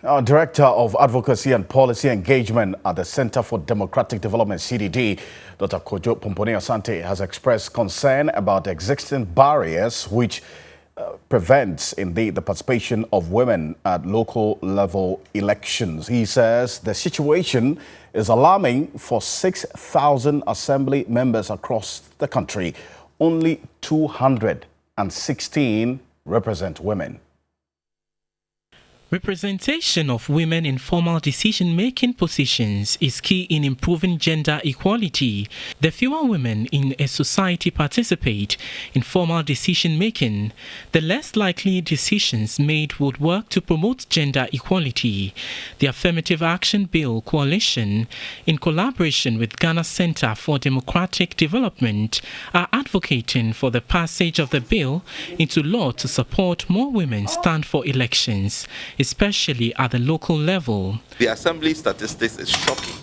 Director of Advocacy and Policy Engagement at the Center for Democratic Development, CDD, Dr. Kojo Pomponi Asante, has expressed concern about existing barriers which prevents, indeed, the participation of women at local level elections. He says the situation is alarming for 6,000 assembly members across the country. Only 216 represent women. Representation of women in formal decision-making positions is key in improving gender equality. The fewer women in a society participate in formal decision-making, the less likely decisions made would work to promote gender equality. The Affirmative Action Bill Coalition, in collaboration with Ghana Center for Democratic Development, are advocating for the passage of the bill into law to support more women stand for elections, especially at the local level. The assembly statistics is shocking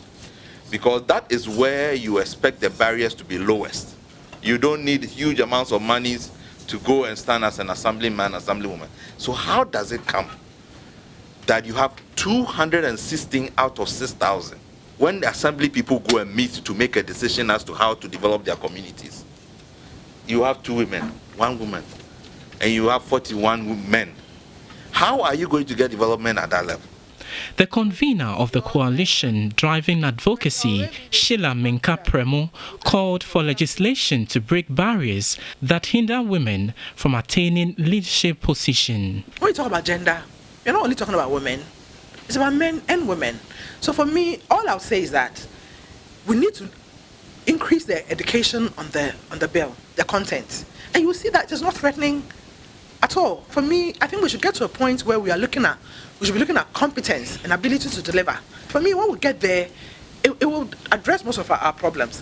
because that is where you expect the barriers to be lowest. You don't need huge amounts of money to go and stand as an assemblyman, assemblywoman. So how does it come that you have 216 out of 6,000 when the assembly people go and meet to make a decision as to how to develop their communities? You have 2 women, 1 woman, and you have 41 men. How are you going to get development at that level? The convener of the coalition driving advocacy, Sheila Menka Premo, called for legislation to break barriers that hinder women from attaining leadership position. When you talk about gender, you're not only talking about women, it's about men and women. So for me, all I'll say is that we need to increase the education on the bill, the content. And you'll see that it's not threatening at all. For me, I think we should get to a point where we should be looking at competence and ability to deliver. For me, when we get there, it will address most of our problems.